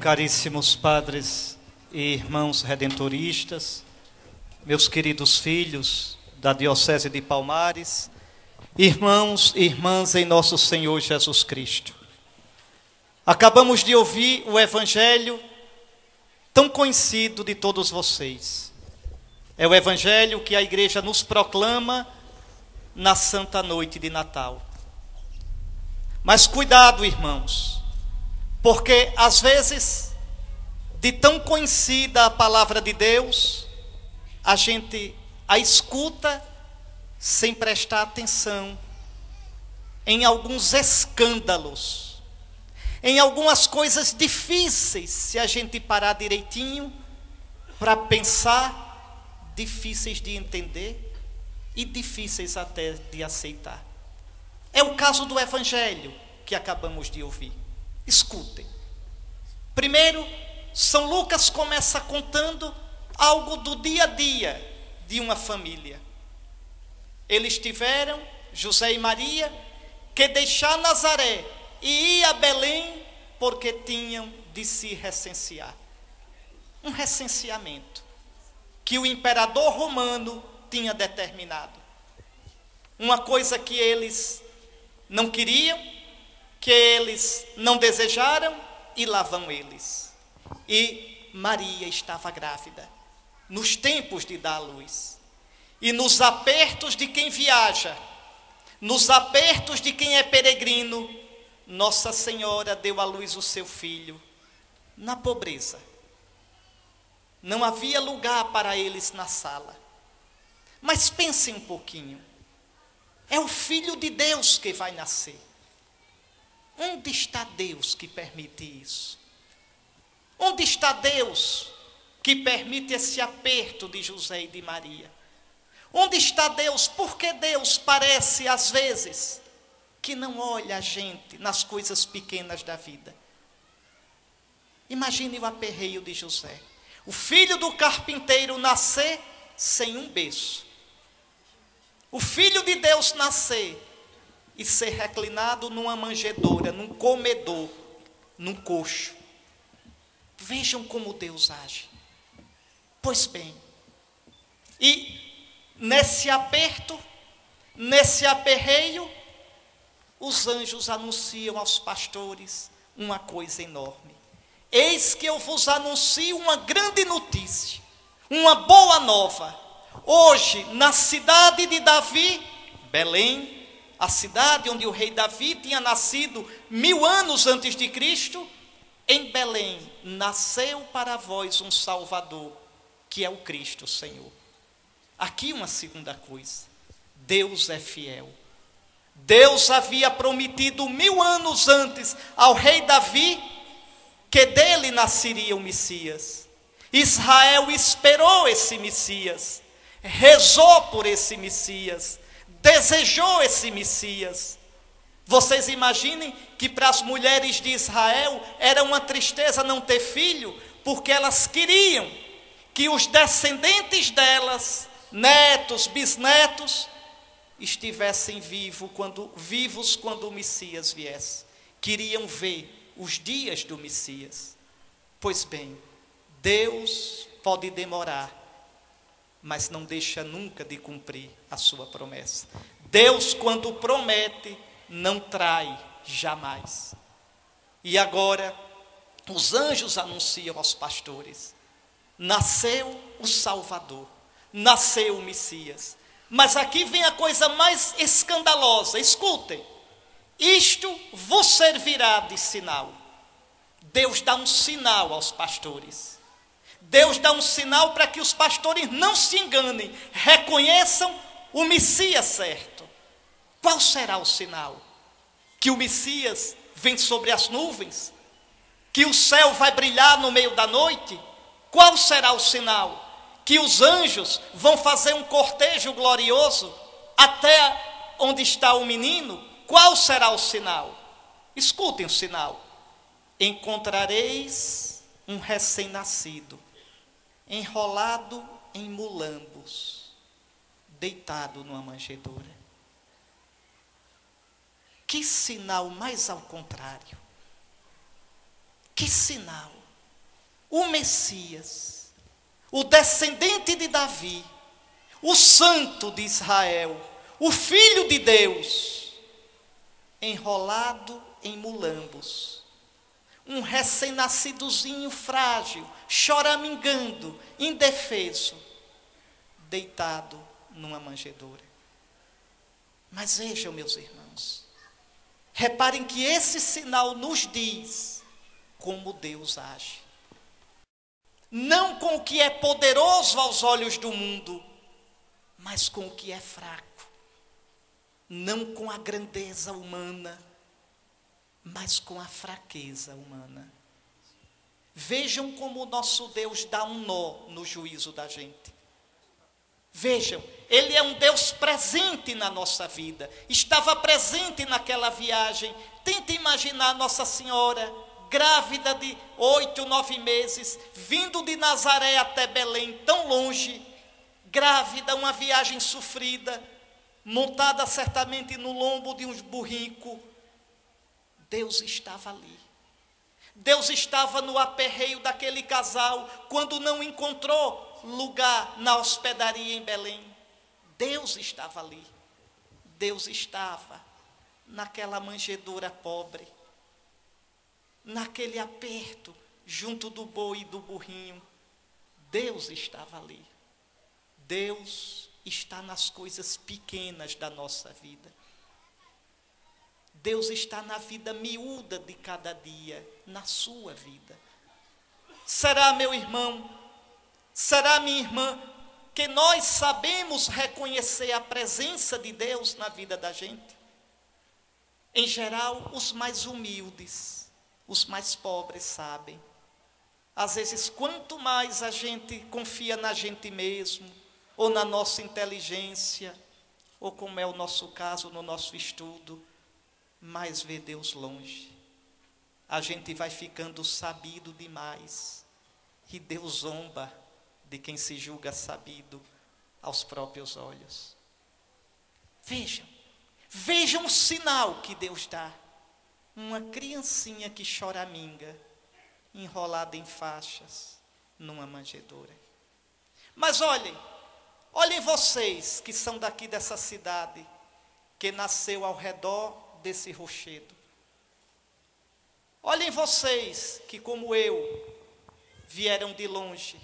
Caríssimos padres e irmãos redentoristas, meus queridos filhos da Diocese de Palmares, irmãos e irmãs em nosso Senhor Jesus Cristo. Acabamos de ouvir o Evangelho tão conhecido de todos vocês. É o Evangelho que a Igreja nos proclama na Santa Noite de Natal. Mas cuidado, irmãos, porque às vezes, de tão conhecida a palavra de Deus, a gente a escuta sem prestar atenção em alguns escândalos, em algumas coisas difíceis, se a gente parar direitinho para pensar, difíceis de entender e difíceis até de aceitar. É o caso do Evangelho que acabamos de ouvir. Escutem. Primeiro, São Lucas começa contando algo do dia a dia de uma família. Eles tiveram, José e Maria, que deixar Nazaré e ir a Belém porque tinham de se recensear. Um recenseamento que o imperador romano tinha determinado. Uma coisa que eles não queriam, que eles não desejaram, e lá vão eles. E Maria estava grávida, nos tempos de dar à luz. E nos apertos de quem viaja, nos apertos de quem é peregrino, Nossa Senhora deu à luz o seu filho na pobreza. Não havia lugar para eles na sala. Mas pensem um pouquinho. É o Filho de Deus que vai nascer. Onde está Deus que permite isso? Onde está Deus que permite esse aperto de José e de Maria? Onde está Deus? Porque Deus parece, às vezes, que não olha a gente nas coisas pequenas da vida. Imagine o aperreio de José. O filho do carpinteiro nascer sem um berço. O Filho de Deus nascer e ser reclinado numa manjedoura, num comedor, num coxo. Vejam como Deus age. Pois bem, e nesse aperto, nesse aperreio, os anjos anunciam aos pastores uma coisa enorme. Eis que eu vos anuncio uma grande notícia, uma boa nova. Hoje, na cidade de Davi, Belém, a cidade onde o rei Davi tinha nascido 1000 anos antes de Cristo, em Belém nasceu para vós um Salvador, que é o Cristo Senhor. Aqui uma segunda coisa, Deus é fiel. Deus havia prometido 1000 anos antes ao rei Davi, que dele nasceria o Messias. Israel esperou esse Messias, rezou por esse Messias, desejou esse Messias. Vocês imaginem que para as mulheres de Israel era uma tristeza não ter filho, porque elas queriam que os descendentes delas, netos, bisnetos, estivessem vivos quando o Messias viesse. Queriam ver os dias do Messias. Pois bem, Deus pode demorar, mas não deixa nunca de cumprir a sua promessa. Deus, quando promete, não trai jamais. E agora, os anjos anunciam aos pastores: nasceu o Salvador, nasceu o Messias. Mas aqui vem a coisa mais escandalosa. Escutem, isto vos servirá de sinal. Deus dá um sinal aos pastores. Deus dá um sinal para que os pastores não se enganem, reconheçam o Messias certo. Qual será o sinal? Que o Messias vem sobre as nuvens? Que o céu vai brilhar no meio da noite? Qual será o sinal? Que os anjos vão fazer um cortejo glorioso até onde está o menino? Qual será o sinal? Escutem o sinal. Encontrareis um recém-nascido, enrolado em mulambos, deitado numa manjedoura. Que sinal mais ao contrário. Que sinal. o Messias, o descendente de Davi, o santo de Israel, o Filho de Deus, enrolado em mulambos, um recém-nascidozinho frágil, choramingando, indefeso, deitado numa manjedoura. Mas vejam, meus irmãos, reparem que esse sinal nos diz como Deus age. Não com o que é poderoso aos olhos do mundo, mas com o que é fraco. Não com a grandeza humana, mas com a fraqueza humana. Vejam como o nosso Deus dá um nó no juízo da gente. Vejam, Ele é um Deus presente na nossa vida. Estava presente naquela viagem. Tenta imaginar Nossa Senhora, grávida de 8, 9 meses, vindo de Nazaré até Belém, tão longe, grávida, uma viagem sofrida, montada certamente no lombo de um burrico. Deus estava ali. Deus estava no aperreio daquele casal, quando não encontrou lugar na hospedaria em Belém. Deus estava ali. Deus estava naquela manjedoura pobre, naquele aperto junto do boi e do burrinho. Deus estava ali. Deus está nas coisas pequenas da nossa vida. Deus está na vida miúda de cada dia, na sua vida. Será, meu irmão, será, minha irmã, que nós sabemos reconhecer a presença de Deus na vida da gente? Em geral, os mais humildes, os mais pobres sabem. Às vezes, quanto mais a gente confia na gente mesmo, ou na nossa inteligência, ou como é o nosso caso no nosso estudo, mais vê Deus longe. A gente vai ficando sabido demais, e Deus zomba de quem se julga sabido aos próprios olhos. Vejam o sinal que Deus dá. Uma criancinha que choraminga, enrolada em faixas, numa manjedoura. Mas olhem vocês que são daqui dessa cidade, que nasceu ao redor desse rochedo. Olhem vocês que, como eu, vieram de longe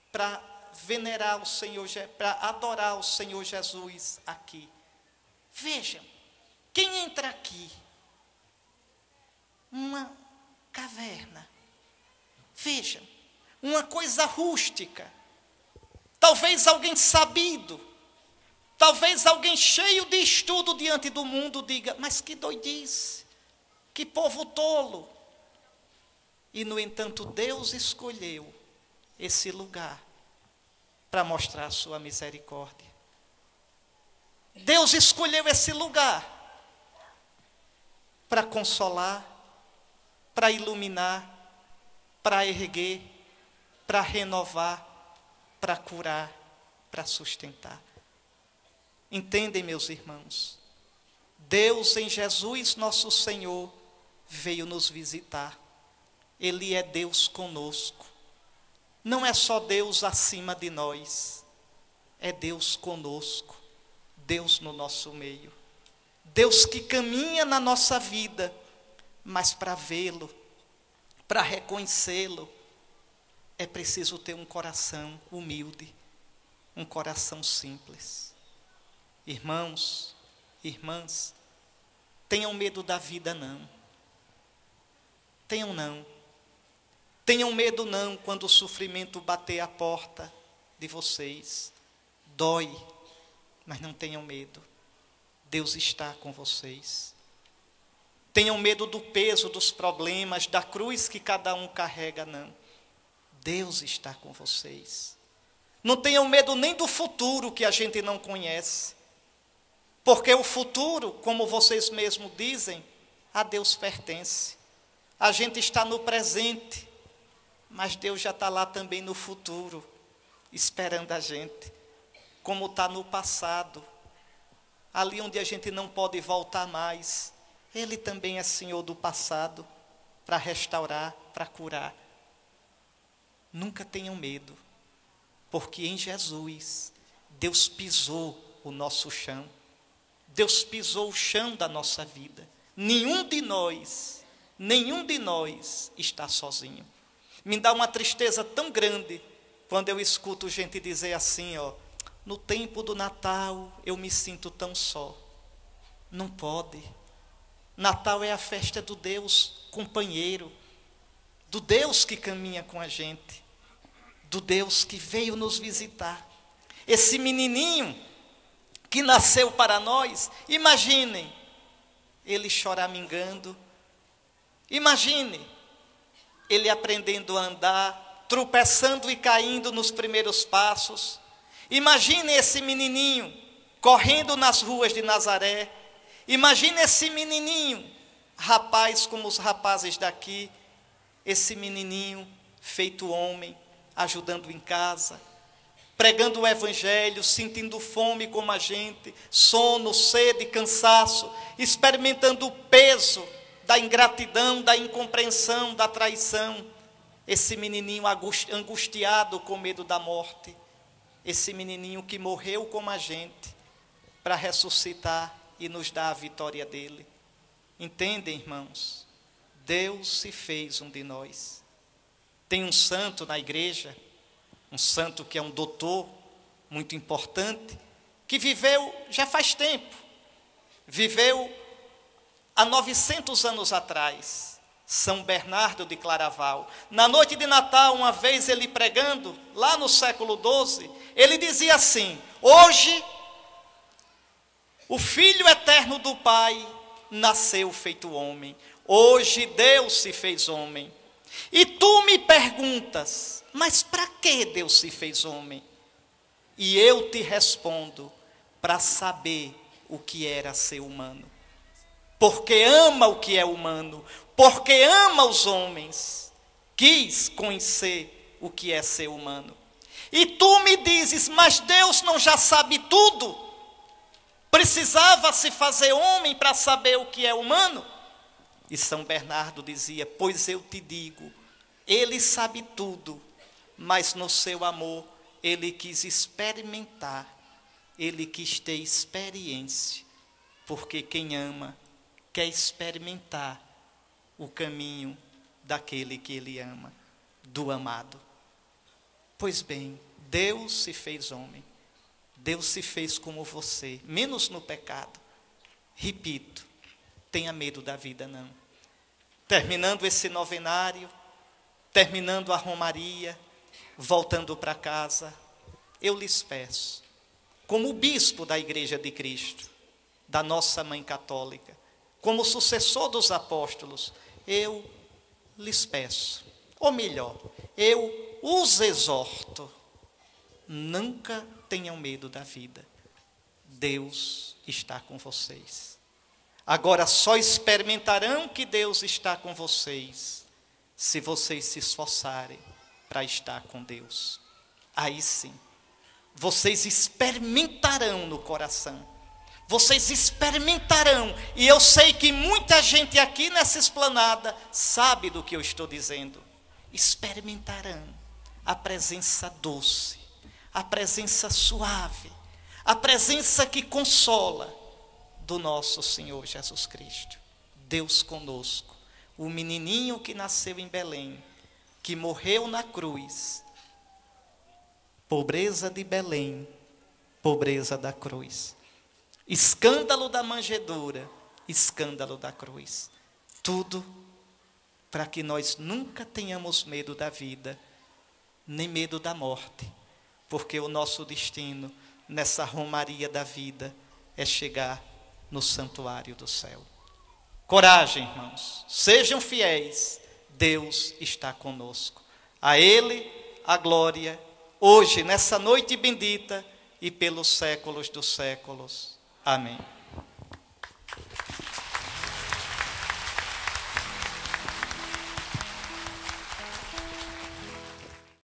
para venerar o Senhor, para adorar o Senhor Jesus aqui. Vejam, quem entra aqui? Uma caverna. Vejam, uma coisa rústica. Talvez alguém sabido, talvez alguém cheio de estudo diante do mundo diga, mas que doidice, que povo tolo. E, no entanto, Deus escolheu esse lugar para mostrar a sua misericórdia. Deus escolheu esse lugar para consolar, para iluminar, para erguer, para renovar, para curar, para sustentar. Entendem, meus irmãos? Deus em Jesus nosso Senhor veio nos visitar. Ele é Deus conosco. Não é só Deus acima de nós, é Deus conosco, Deus no nosso meio. Deus que caminha na nossa vida, mas para vê-lo, para reconhecê-lo, é preciso ter um coração humilde, um coração simples. Irmãos, irmãs, tenham medo da vida não. Tenham não. Tenham medo não quando o sofrimento bater a porta de vocês. Dói, mas não tenham medo. Deus está com vocês. Tenham medo do peso dos problemas, da cruz que cada um carrega, não. Deus está com vocês. Não tenham medo nem do futuro que a gente não conhece. Porque o futuro, como vocês mesmos dizem, a Deus pertence. A gente está no presente, mas Deus já está lá também no futuro, esperando a gente. Como está no passado, ali onde a gente não pode voltar mais, Ele também é Senhor do passado, para restaurar, para curar. nunca tenham medo, porque em Jesus, Deus pisou o nosso chão. Deus pisou o chão da nossa vida. Nenhum de nós está sozinho. Me dá uma tristeza tão grande quando eu escuto gente dizer assim, no tempo do Natal eu me sinto tão só. Não pode. Natal é a festa do Deus companheiro, do Deus que caminha com a gente, do Deus que veio nos visitar. Esse menininho que nasceu para nós, imaginem, ele choramingando, imagine ele aprendendo a andar, tropeçando e caindo nos primeiros passos. Imagine esse menininho correndo nas ruas de Nazaré. Imagine esse menininho, rapaz como os rapazes daqui, esse menininho feito homem, ajudando em casa, pregando o evangelho, sentindo fome como a gente, sono, sede, cansaço, experimentando o peso da ingratidão, da incompreensão, da traição. Esse menininho angustiado com medo da morte, esse menininho que morreu como a gente, para ressuscitar e nos dar a vitória dele. Entendem, irmãos? Deus se fez um de nós. Tem um santo na igreja, um santo que é um doutor muito importante, que viveu já faz tempo, viveu há 900 anos atrás, São Bernardo de Claraval. Na noite de Natal, uma vez ele pregando, lá no século XII, ele dizia assim: hoje, o Filho eterno do Pai nasceu feito homem. Hoje Deus se fez homem. E tu me perguntas, mas para que Deus se fez homem? E eu te respondo, para saber o que era ser humano. Porque ama o que é humano, porque ama os homens, quis conhecer o que é ser humano. E tu me dizes, mas Deus não já sabe tudo? Precisava se fazer homem para saber o que é humano? E São Bernardo dizia, pois eu te digo, ele sabe tudo, mas no seu amor ele quis experimentar, ele quis ter experiência, porque quem ama quer experimentar o caminho daquele que ele ama, do amado. Pois bem, Deus se fez homem, Deus se fez como você, menos no pecado. Repito, tenha medo da vida não. Terminando esse novenário, terminando a romaria, voltando para casa, eu lhes peço, como bispo da Igreja de Cristo, da nossa Mãe Católica, como sucessor dos apóstolos, eu lhes peço, ou melhor, eu os exorto, nunca tenham medo da vida. Deus está com vocês. Agora só experimentarão que Deus está com vocês se vocês se esforçarem para estar com Deus. Aí sim, vocês experimentarão no coração. Vocês experimentarão, e eu sei que muita gente aqui nessa esplanada sabe do que eu estou dizendo. Experimentarão a presença doce, a presença suave, a presença que consola do nosso Senhor Jesus Cristo. Deus conosco, o menininho que nasceu em Belém, que morreu na cruz. Pobreza de Belém, pobreza da cruz. Escândalo da manjedoura, escândalo da cruz. Tudo para que nós nunca tenhamos medo da vida, nem medo da morte, porque o nosso destino nessa romaria da vida é chegar no santuário do céu. Coragem, irmãos, sejam fiéis, Deus está conosco. A Ele a glória, hoje, nessa noite bendita e pelos séculos dos séculos. Amém.